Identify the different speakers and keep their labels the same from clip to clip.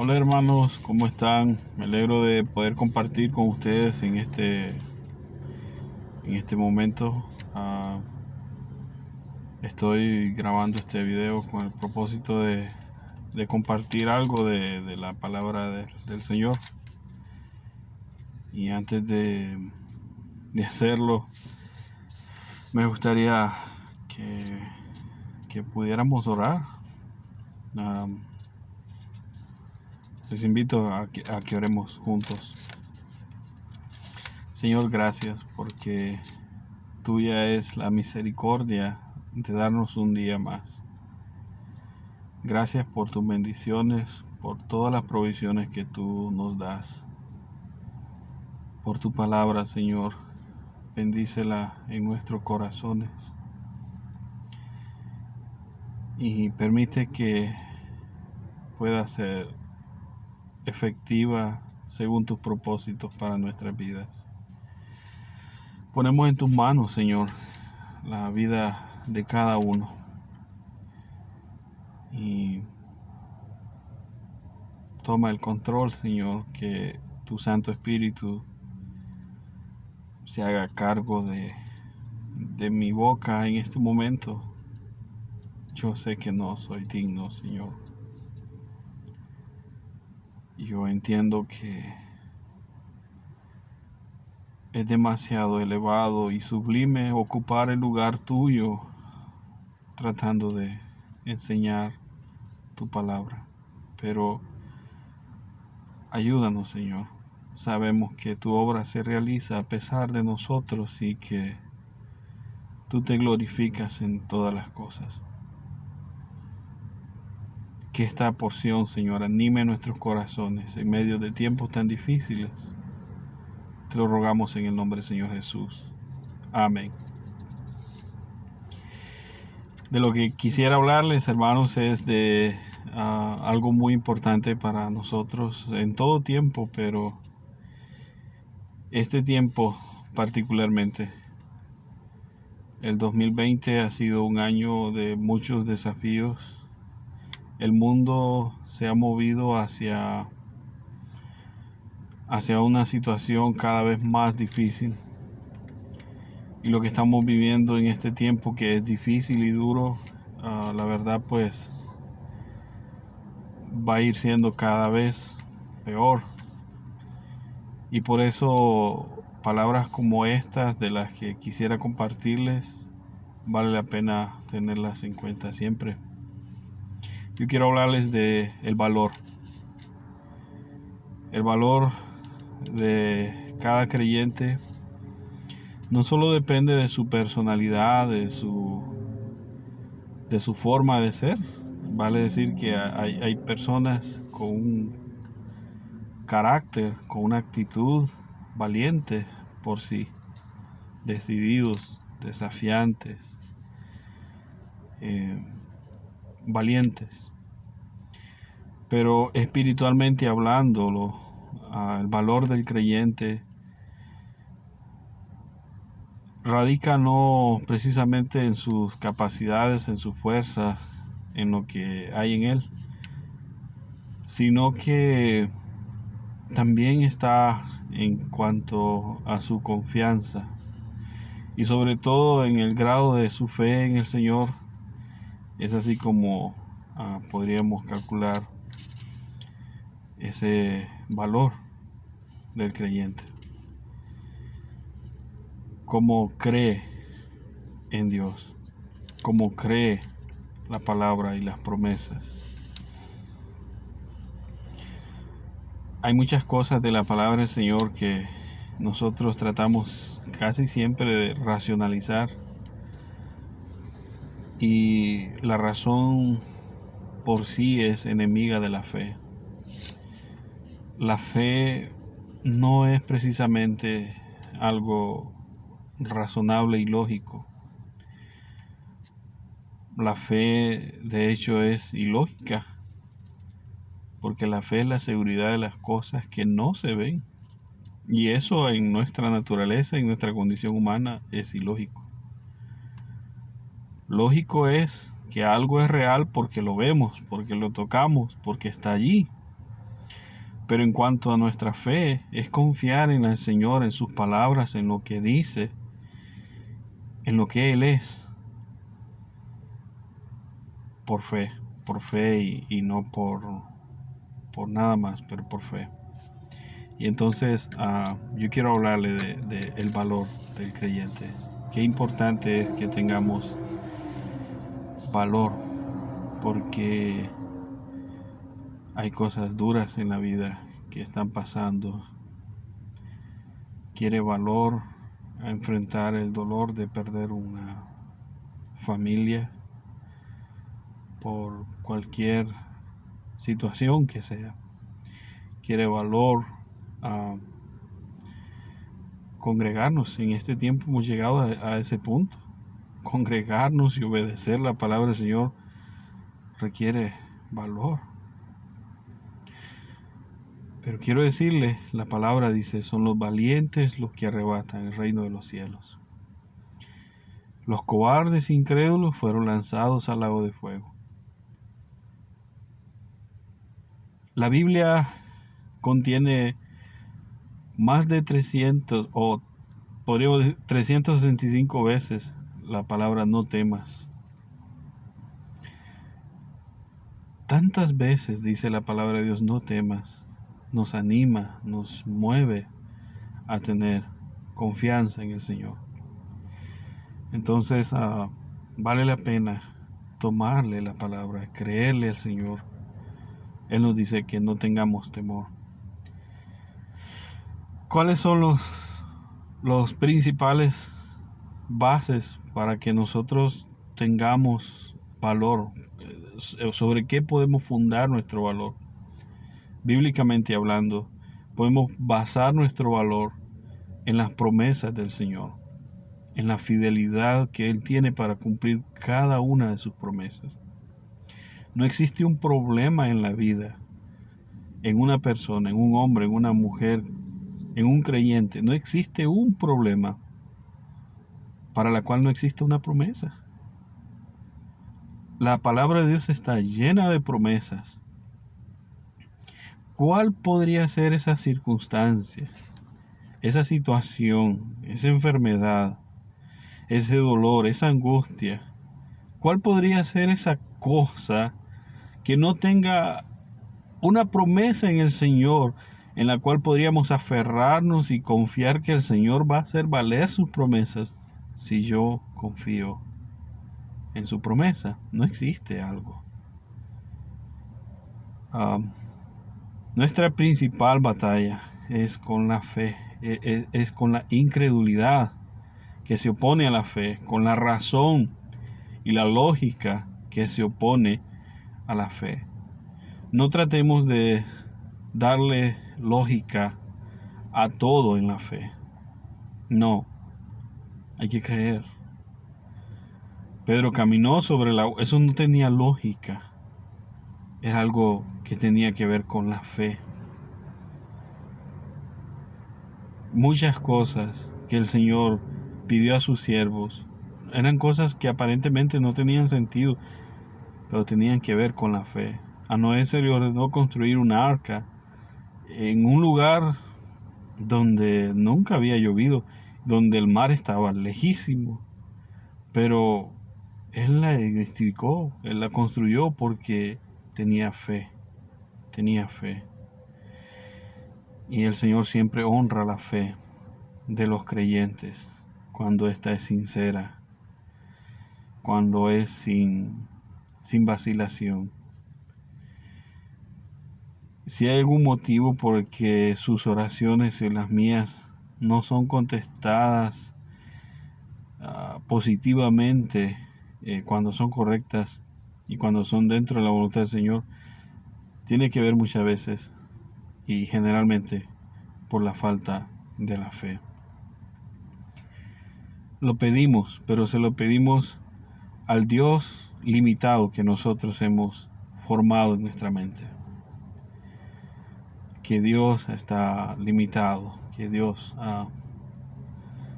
Speaker 1: Hola hermanos, ¿cómo están? Me alegro de poder compartir con ustedes en este momento. Estoy grabando este video con el propósito de compartir algo de la palabra del Señor. Y antes de hacerlo, me gustaría que pudiéramos orar. Ah, Les invito a que oremos juntos. Señor, gracias porque tuya es la misericordia de darnos un día más. Gracias por tus bendiciones, por todas las provisiones que tú nos das. Por tu palabra, Señor, bendícela en nuestros corazones y permite que pueda ser efectiva según tus propósitos para nuestras vidas. Ponemos en tus manos, Señor, la vida de cada uno. Y toma el control, Señor, que tu Santo Espíritu se haga cargo de mi boca en este momento. Yo sé que no soy digno, Señor. Yo entiendo que es demasiado elevado y sublime ocupar el lugar tuyo tratando de enseñar tu palabra. Pero ayúdanos, Señor. Sabemos que tu obra se realiza a pesar de nosotros y que tú te glorificas en todas las cosas. Que esta porción, Señor, anime nuestros corazones en medio de tiempos tan difíciles. Te lo rogamos en el nombre del Señor Jesús. Amén. De lo que quisiera hablarles, hermanos, es de algo muy importante para nosotros en todo tiempo, pero este tiempo particularmente. El 2020 ha sido un año de muchos desafíos. El mundo se ha movido hacia una situación cada vez más difícil. Y lo que estamos viviendo en este tiempo, que es difícil y duro, la verdad pues va a ir siendo cada vez peor. Y por eso palabras como estas de las que quisiera compartirles, vale la pena tenerlas en cuenta siempre. Yo quiero hablarles de el valor. El valor de cada creyente no solo depende de su personalidad, de su forma de ser. Vale decir que hay personas con un carácter, con una actitud valiente por sí, decididos, desafiantes, valientes. Pero espiritualmente hablando, el valor del creyente radica no precisamente en sus capacidades, en su fuerza, en lo que hay en él, sino que también está en cuanto a su confianza y sobre todo en el grado de su fe en el Señor. Es así como podríamos calcular ese valor del creyente. Cómo cree en Dios, cómo cree la palabra y las promesas. Hay muchas cosas de la palabra del Señor que nosotros tratamos casi siempre de racionalizar, y la razón por sí es enemiga de la fe. La fe no es precisamente algo razonable y lógico. La fe, de hecho, es ilógica, porque la fe es la seguridad de las cosas que no se ven. Y eso en nuestra naturaleza, en nuestra condición humana, es ilógico. Lógico es que algo es real porque lo vemos, porque lo tocamos, porque está allí. Pero en cuanto a nuestra fe, es confiar en el Señor, en sus palabras, en lo que dice, en lo que Él es, por fe y no por nada más, pero por fe. Y entonces yo quiero hablarle de el valor del creyente. Qué importante es que tengamos valor, porque hay cosas duras en la vida que están pasando. Quiere valor a enfrentar el dolor de perder una familia por cualquier situación que sea. Quiere valor a congregarnos. En este tiempo hemos llegado a ese punto. Congregarnos y obedecer la palabra del Señor requiere valor. Pero quiero decirle, la palabra dice, son los valientes los que arrebatan el reino de los cielos. Los cobardes e incrédulos fueron lanzados al lago de fuego. La Biblia contiene más de 300 o podríamos decir 365 veces la palabra no temas. Tantas veces dice la palabra de Dios no temas. Nos anima, nos mueve a tener confianza en el Señor. Entonces vale la pena tomarle la palabra, creerle al Señor. Él nos dice que no tengamos temor. ¿Cuáles son los principales bases para que nosotros tengamos valor? ¿Sobre qué podemos fundar nuestro valor? Bíblicamente hablando, podemos basar nuestro valor en las promesas del Señor, en la fidelidad que Él tiene para cumplir cada una de sus promesas. No existe un problema en la vida, en una persona, en un hombre, en una mujer, en un creyente. No existe un problema para la cual no existe una promesa. La palabra de Dios está llena de promesas. ¿Cuál podría ser esa circunstancia, esa situación, esa enfermedad, ese dolor, esa angustia? ¿Cuál podría ser esa cosa que no tenga una promesa en el Señor, en la cual podríamos aferrarnos y confiar que el Señor va a hacer valer sus promesas si yo confío en su promesa? No existe algo. Nuestra principal batalla es con la fe, es con la incredulidad que se opone a la fe, con la razón y la lógica que se opone a la fe. No tratemos de darle lógica a todo en la fe. No, hay que creer. Pedro caminó sobre el agua. Eso no tenía lógica. Era algo que tenía que ver con la fe. Muchas cosas que el Señor pidió a sus siervos eran cosas que aparentemente no tenían sentido, pero tenían que ver con la fe. A Noé se le ordenó construir una arca en un lugar donde nunca había llovido, donde el mar estaba lejísimo, pero él la edificó, él la construyó porque tenía fe. Y el Señor siempre honra la fe de los creyentes cuando ésta es sincera, cuando es sin vacilación. Si hay algún motivo por el que sus oraciones y las mías no son contestadas positivamente cuando son correctas y cuando son dentro de la voluntad del Señor, tiene que ver muchas veces y generalmente por la falta de la fe. Lo pedimos, pero se lo pedimos al Dios limitado que nosotros hemos formado en nuestra mente. Que Dios está limitado, que Dios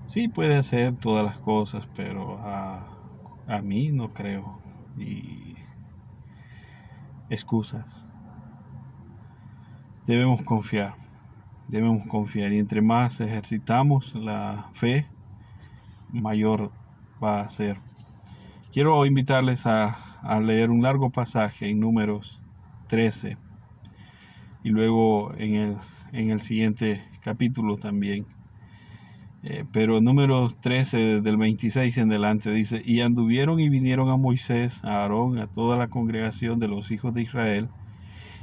Speaker 1: sí puede hacer todas las cosas, pero a mí no creo. Y excusas. debemos confiar. Debemos confiar. Y entre más ejercitamos la fe, mayor va a ser. Quiero invitarles a leer un largo pasaje en Números 13 y luego en el siguiente capítulo también. Pero Números 13 del 26 en adelante dice: y anduvieron y vinieron a Moisés, a Aarón, a toda la congregación de los hijos de Israel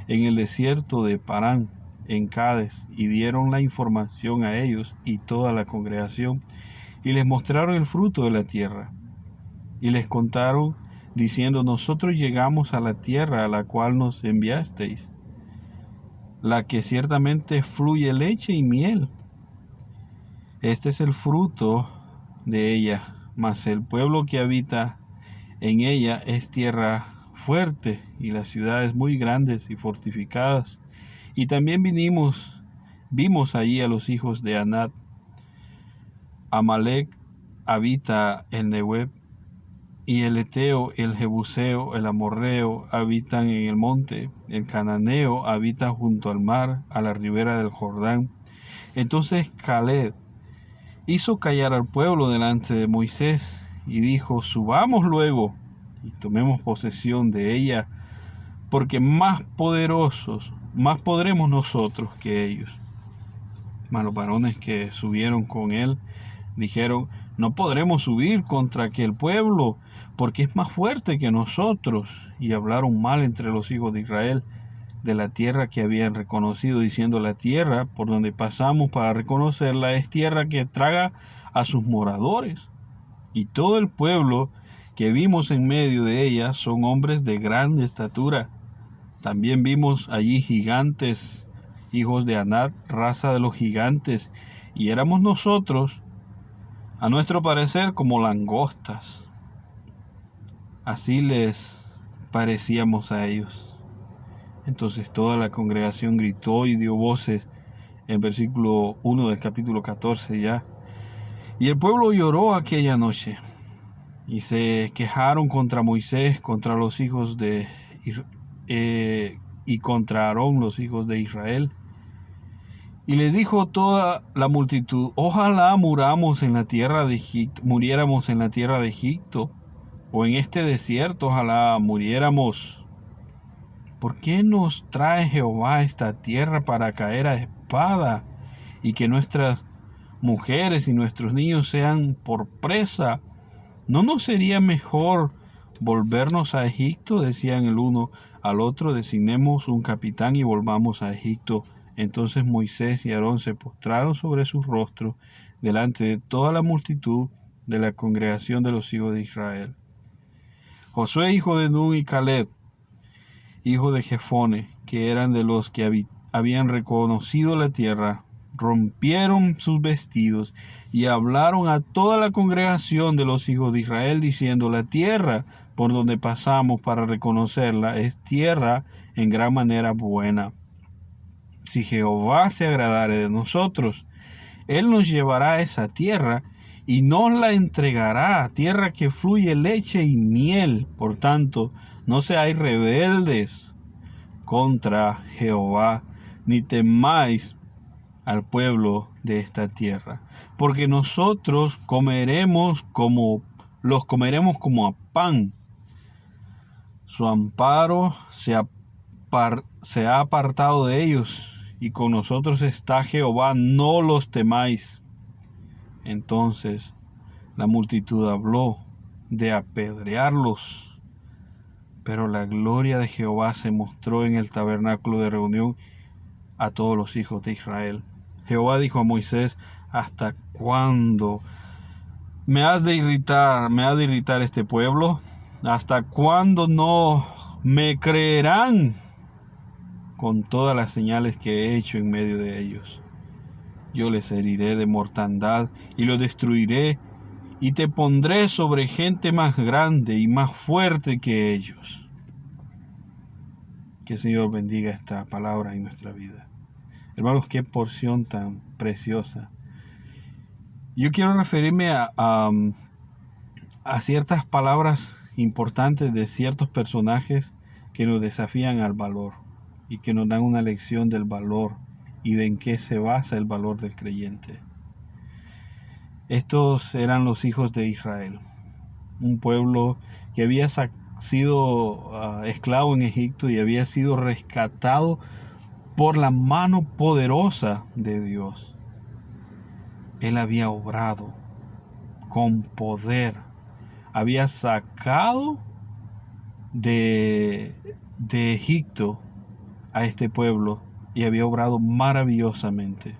Speaker 1: en el desierto de Parán, en Cades, y dieron la información a ellos y toda la congregación, y les mostraron el fruto de la tierra, y les contaron diciendo: nosotros llegamos a la tierra a la cual nos enviasteis, la que ciertamente fluye leche y miel. Este es el fruto de ella, mas el pueblo que habita en ella es tierra fuerte, y las ciudades muy grandes y fortificadas. Y también vimos allí a los hijos de Anat. Amalek habita en Negueb, y el Eteo, el Jebuseo, el Amorreo habitan en el monte. El Cananeo habita junto al mar, a la ribera del Jordán. Entonces Caleb hizo callar al pueblo delante de Moisés y dijo: subamos luego y tomemos posesión de ella, porque más podremos nosotros que ellos. Mas los varones que subieron con él dijeron: no podremos subir contra aquel pueblo, porque es más fuerte que nosotros. Y hablaron mal entre los hijos de Israel de la tierra que habían reconocido, diciendo: la tierra por donde pasamos para reconocerla es tierra que traga a sus moradores. Y todo el pueblo que vimos en medio de ella son hombres de grande estatura. También vimos allí gigantes, hijos de Anat, raza de los gigantes, y éramos nosotros, a nuestro parecer, como langostas. Así les parecíamos a ellos. Entonces toda la congregación gritó y dio voces, en versículo 1 del capítulo 14 ya. Y el pueblo lloró aquella noche, y se quejaron contra Moisés, contra los hijos de y contra Aarón, los hijos de Israel. Y les dijo toda la multitud: ojalá muriéramos en la tierra de Egipto, o en este desierto, ojalá muriéramos. ¿Por qué nos trae Jehová a esta tierra para caer a espada, y que nuestras mujeres y nuestros niños sean por presa? ¿No nos sería mejor volvernos a Egipto? Decían el uno al otro: designemos un capitán y volvamos a Egipto. Entonces Moisés y Aarón se postraron sobre sus rostros delante de toda la multitud de la congregación de los hijos de Israel. Josué, hijo de Nun, y Caleb, hijo de Jefone, que eran de los que habían reconocido la tierra, rompieron sus vestidos y hablaron a toda la congregación de los hijos de Israel, diciendo: la tierra por donde pasamos para reconocerla es tierra en gran manera buena. Si Jehová se agradare de nosotros, él nos llevará a esa tierra y nos la entregará, tierra que fluye leche y miel. Por tanto, no seáis rebeldes contra Jehová, ni temáis al pueblo de esta tierra, porque nosotros los comeremos como a pan. Su amparo se ha apartado de ellos, y con nosotros está Jehová, no los temáis. Entonces la multitud habló de apedrearlos, pero la gloria de Jehová se mostró en el tabernáculo de reunión a todos los hijos de Israel. Jehová dijo a Moisés: ¿hasta cuándo me has de irritar este pueblo? ¿Hasta cuándo no me creerán con todas las señales que he hecho en medio de ellos? Yo les heriré de mortandad y los destruiré, y te pondré sobre gente más grande y más fuerte que ellos. Que el Señor bendiga esta palabra en nuestra vida. Hermanos, qué porción tan preciosa. Yo quiero referirme a ciertas palabras importantes de ciertos personajes que nos desafían al valor. y que nos dan una lección del valor y de en qué se basa el valor del creyente. Estos eran los hijos de Israel, un pueblo que había sido esclavo en Egipto y había sido rescatado por la mano poderosa de Dios. Él había obrado con poder, había sacado de Egipto a este pueblo y había obrado maravillosamente.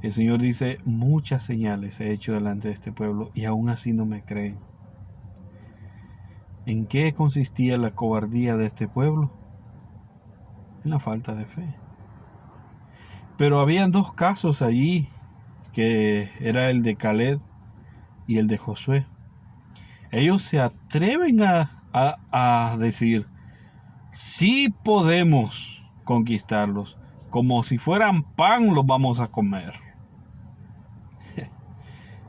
Speaker 1: El Señor dice, muchas señales he hecho delante de este pueblo y aún así no me creen. ¿En qué consistía la cobardía de este pueblo? En la falta de fe. Pero habían dos casos allí, que era el de Caleb y el de Josué. Ellos se atreven a decir, sí podemos conquistarlos, como si fueran pan los vamos a comer.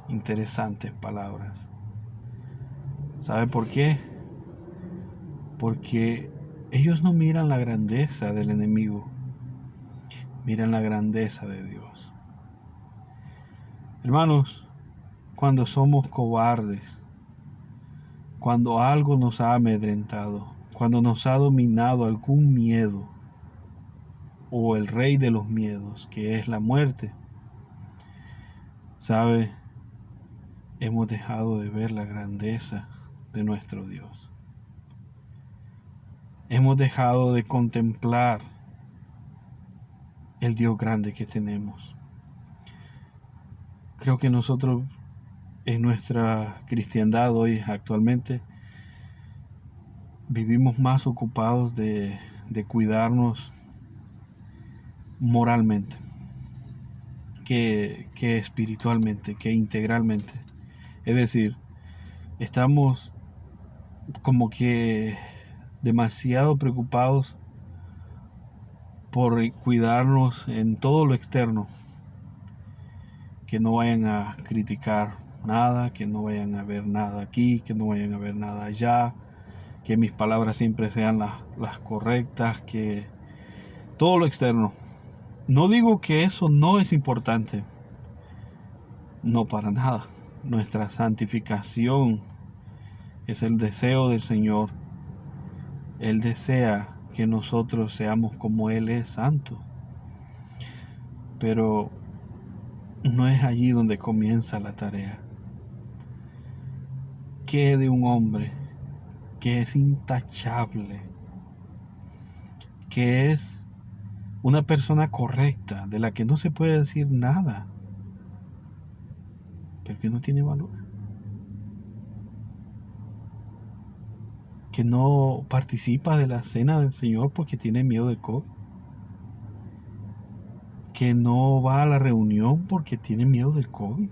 Speaker 1: Interesantes palabras. ¿Sabe por qué? Porque ellos no miran la grandeza del enemigo, miran la grandeza de Dios. Hermanos, cuando somos cobardes, cuando algo nos ha amedrentado, cuando nos ha dominado algún miedo, o el rey de los miedos, que es la muerte, ¿sabe? Hemos dejado de ver la grandeza de nuestro Dios. Hemos dejado de contemplar el Dios grande que tenemos. Creo que nosotros en nuestra cristiandad hoy actualmente vivimos más ocupados de cuidarnos moralmente que espiritualmente, que integralmente. Es decir, estamos como que demasiado preocupados por cuidarnos en todo lo externo, que no vayan a criticar nada, que no vayan a ver nada aquí, que no vayan a ver nada allá, que mis palabras siempre sean las correctas, que todo lo externo. No digo que eso no es importante, no para nada. Nuestra santificación es el deseo del Señor. Él desea que nosotros seamos como Él es santo. Pero no es allí donde comienza la tarea. ¿Qué de un hombre que es intachable, que es una persona correcta, de la que no se puede decir nada, pero que no tiene valor? Que no participa de la cena del Señor porque tiene miedo del COVID. Que no va a la reunión porque tiene miedo del COVID.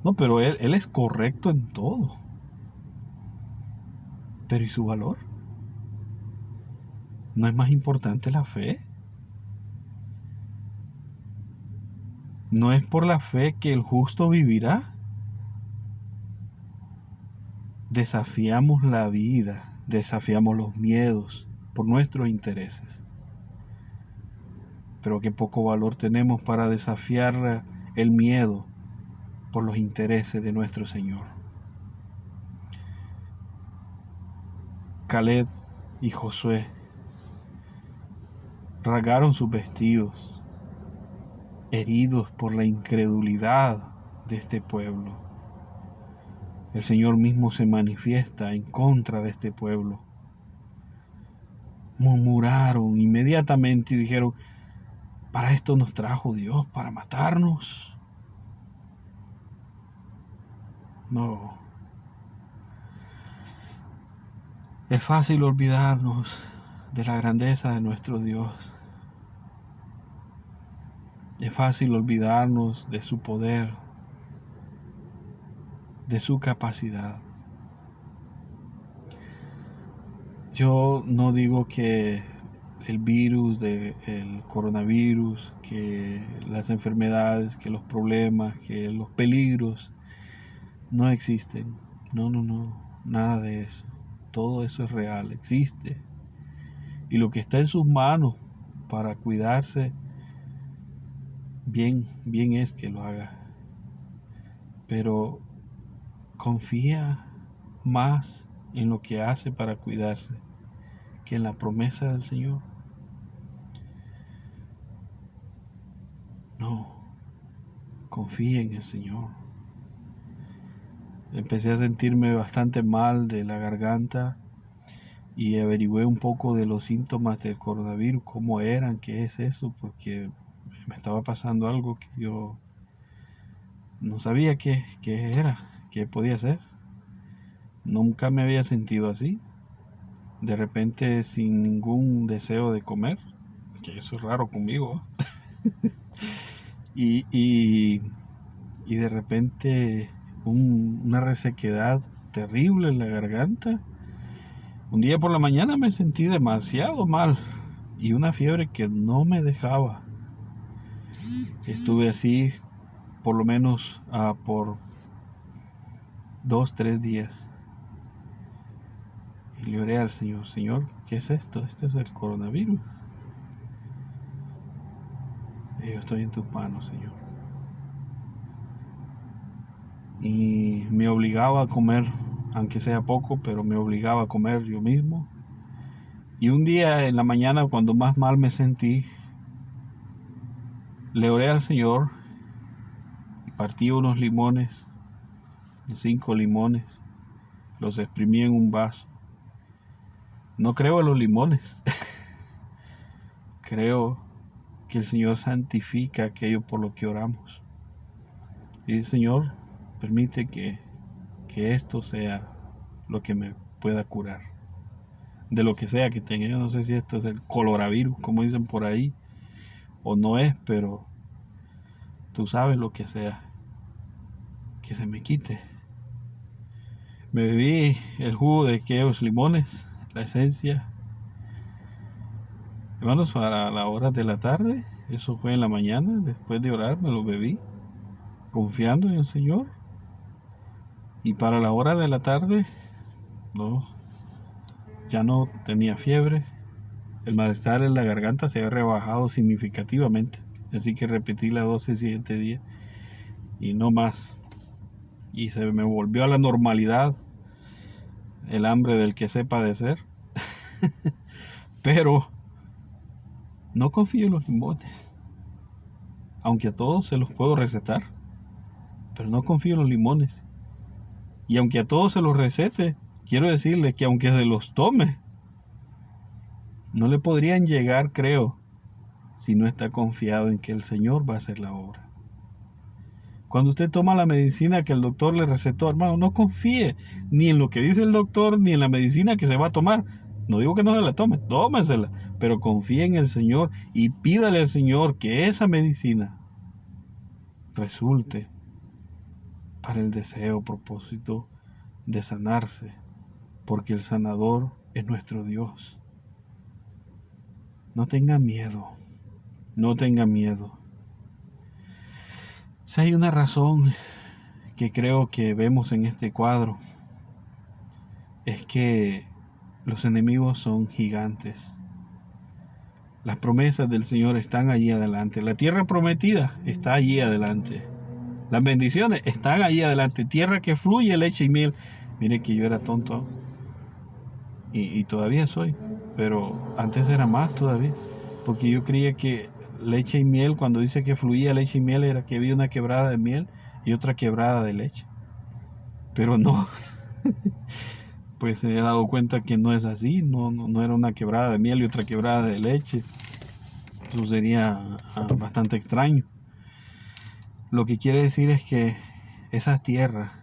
Speaker 1: No, pero él es correcto en todo. Pero ¿y su valor? ¿No es más importante la fe? ¿No es por la fe que el justo vivirá? Desafiamos la vida, desafiamos los miedos por nuestros intereses. Pero qué poco valor tenemos para desafiar el miedo por los intereses de nuestro Señor. Caleb y Josué rasgaron sus vestidos, heridos por la incredulidad de este pueblo. El Señor mismo se manifiesta en contra de este pueblo. Murmuraron inmediatamente y dijeron, ¿para esto nos trajo Dios? ¿Para matarnos? No. Es fácil olvidarnos de la grandeza de nuestro Dios. Es fácil olvidarnos de su poder, de su capacidad. Yo no digo que el virus, el coronavirus, que las enfermedades, que los problemas, que los peligros no existen. No, nada de eso. Todo eso es real, existe. y lo que está en sus manos para cuidarse, bien es que lo haga. Pero confía más en lo que hace para cuidarse que en la promesa del Señor. No, confía en el Señor. Empecé a sentirme bastante mal de la garganta y averigüé un poco de los síntomas del coronavirus, cómo eran, qué es eso, porque me estaba pasando algo que yo no sabía qué era, qué podía ser. Nunca me había sentido así, de repente sin ningún deseo de comer, que eso es raro conmigo. y de repente una resequedad terrible en la garganta. Un día por la mañana me sentí demasiado mal y una fiebre que no me dejaba. Estuve así por lo menos por 2-3 días. Y le oré al Señor: Señor, ¿qué es esto? Este es el coronavirus. Y yo estoy en tus manos, Señor. Y me obligaba a comer, aunque sea poco, pero me obligaba a comer yo mismo. Y un día en la mañana, cuando más mal me sentí, le oré al Señor y partí unos limones, 5 limones, los exprimí en un vaso. No creo en los limones. Creo que el Señor santifica aquello por lo que oramos. Y el Señor permite que esto sea lo que me pueda curar de lo que sea que tenga. Yo no sé si esto es el coronavirus, como dicen por ahí, o no es, pero tú sabes lo que sea, que se me quite. Me bebí el jugo de aquellos limones, la esencia, hermanos, para la hora de la tarde. Eso fue en la mañana, después de orar me lo bebí, confiando en el Señor. Y para la hora de la tarde, no, ya no tenía fiebre. El malestar en la garganta se había rebajado significativamente. Así que repetí la dosis el siguiente día y no más. Y se me volvió a la normalidad el hambre del que sé padecer. Pero no confío en los limones. Aunque a todos se los puedo recetar. Pero no confío en los limones. Y aunque a todos se los recete, quiero decirle que aunque se los tome, no le podrían llegar, creo, si no está confiado en que el Señor va a hacer la obra. Cuando usted toma la medicina que el doctor le recetó, hermano, no confíe ni en lo que dice el doctor, ni en la medicina que se va a tomar. No digo que no se la tome, tómesela, pero confíe en el Señor y pídale al Señor que esa medicina resulte para el deseo, propósito de sanarse, porque el sanador es nuestro Dios. No tenga miedo, no tenga miedo. Si hay una razón que creo que vemos en este cuadro, es que los enemigos son gigantes. Las promesas del Señor están allí adelante. La tierra prometida está allí adelante. Las bendiciones están allí adelante. Tierra que fluye leche y miel. Mire que yo era tonto y todavía soy, pero antes era más todavía, porque yo creía que leche y miel, cuando dice que fluía leche y miel, era que había una quebrada de miel y otra quebrada de leche. Pero no. Pues he dado cuenta que no es así. No era una quebrada de miel y otra quebrada de leche. Eso sería bastante extraño. Lo que quiere decir es que esa tierra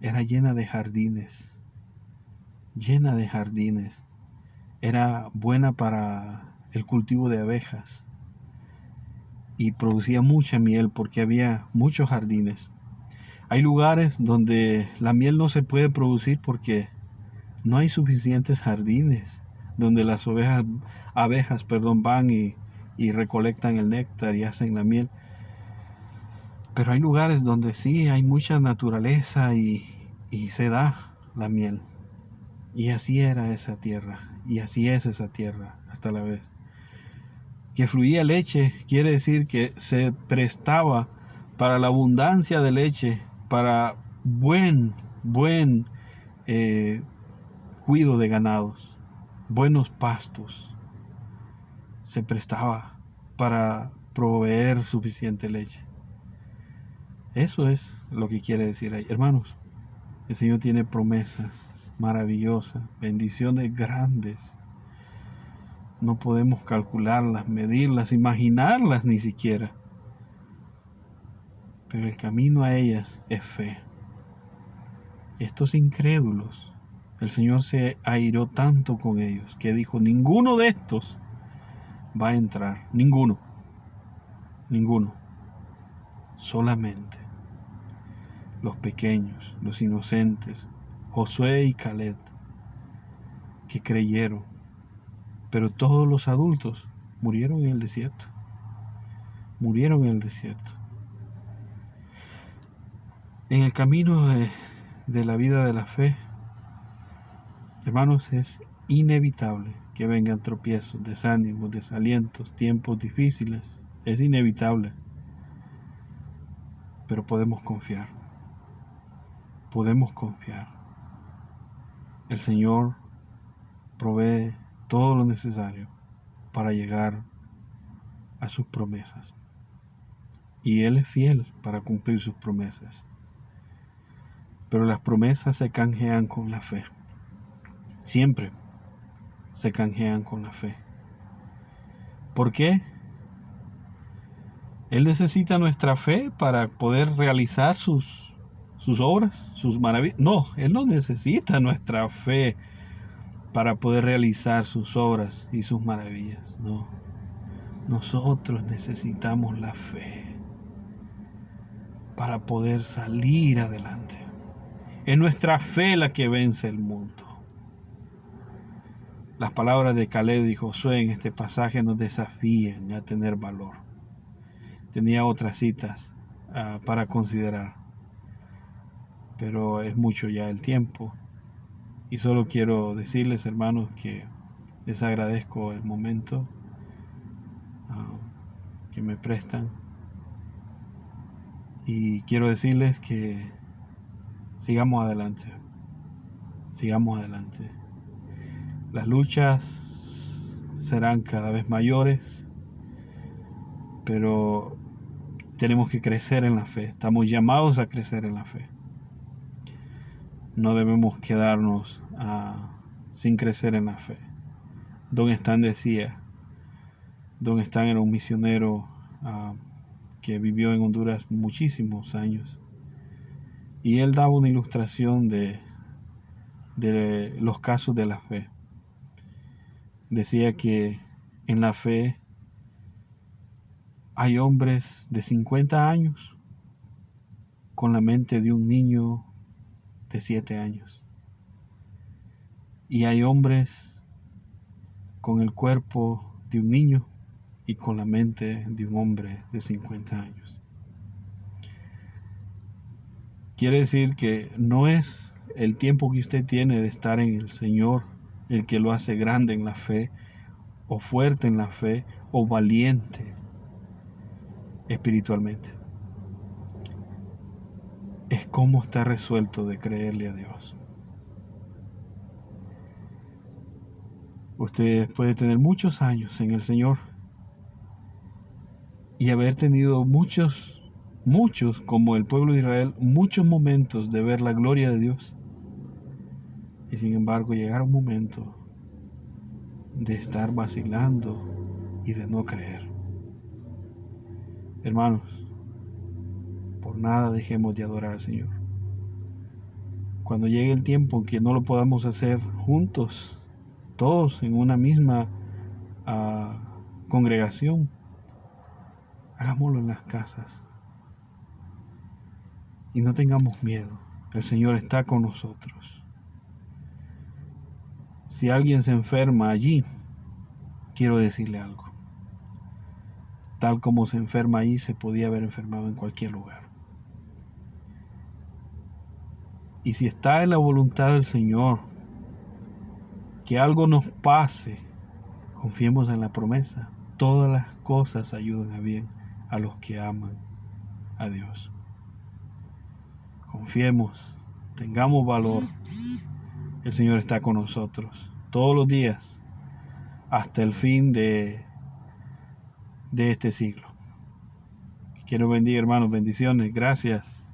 Speaker 1: era llena de jardines. Llena de jardines. Era buena para el cultivo de abejas. Y producía mucha miel porque había muchos jardines. Hay lugares donde la miel no se puede producir porque no hay suficientes jardines donde las abejas van y recolectan el néctar y hacen la miel. Pero hay lugares donde sí hay mucha naturaleza y se da la miel. Y así era esa tierra. y así es esa tierra hasta la vez. Que fluía leche quiere decir que se prestaba para la abundancia de leche, para buen cuido de ganados, buenos pastos. Se prestaba para proveer suficiente leche. Eso es lo que quiere decir ahí. Hermanos, el Señor tiene promesas maravillosas, bendiciones grandes. No podemos calcularlas, medirlas, imaginarlas ni siquiera. Pero el camino a ellas es fe. Estos incrédulos, el Señor se airó tanto con ellos que dijo, ninguno de estos va a entrar. Ninguno. Solamente los pequeños, los inocentes, Josué y Caleb, que creyeron. Pero todos los adultos murieron en el desierto. Murieron en el desierto. En el camino de la vida de la fe, hermanos, es inevitable que vengan tropiezos, desánimos, desalientos, tiempos difíciles. Es inevitable. Pero podemos confiar. Podemos confiar. El Señor provee todo lo necesario para llegar a sus promesas. Y Él es fiel para cumplir sus promesas. Pero las promesas se canjean con la fe. Siempre se canjean con la fe. ¿Por qué? Él necesita nuestra fe para poder realizar sus obras, sus maravillas. No, Él no necesita nuestra fe para poder realizar sus obras y sus maravillas. No. Nosotros necesitamos la fe para poder salir adelante. Es nuestra fe la que vence el mundo. Las palabras de Caleb y Josué en este pasaje nos desafían a tener valor. Tenía otras citas para considerar, pero es mucho ya el tiempo. Y solo quiero decirles, hermanos, que les agradezco el momento que me prestan. Y quiero decirles que sigamos adelante. Sigamos adelante. Las luchas serán cada vez mayores, pero tenemos que crecer en la fe. Estamos llamados a crecer en la fe. No debemos quedarnos sin crecer en la fe. Don Stan decía, Don Stan era un misionero que vivió en Honduras muchísimos años. Y él daba una ilustración de los casos de la fe. Decía que en la fe hay hombres de 50 años con la mente de un niño de 7 años. Y hay hombres con el cuerpo de un niño y con la mente de un hombre de 50 años. Quiere decir que no es el tiempo que usted tiene de estar en el Señor el que lo hace grande en la fe, o fuerte en la fe, o valiente espiritualmente. Es cómo está resuelto de creerle a Dios. Usted puede tener muchos años en el Señor y haber tenido muchos, como el pueblo de Israel, muchos momentos de ver la gloria de Dios. Y sin embargo llegar un momento de estar vacilando y de no creer. Hermanos, por nada dejemos de adorar al Señor. Cuando llegue el tiempo en que no lo podamos hacer juntos, todos en una misma congregación, hagámoslo en las casas. Y no tengamos miedo, el Señor está con nosotros. Si alguien se enferma allí, quiero decirle algo. Tal como se enferma allí, se podía haber enfermado en cualquier lugar. Y si está en la voluntad del Señor que algo nos pase, confiemos en la promesa. Todas las cosas ayudan a bien a los que aman a Dios. Confiemos, tengamos valor. El Señor está con nosotros todos los días hasta el fin de este siglo. Que nos bendiga, hermanos. Bendiciones. Gracias.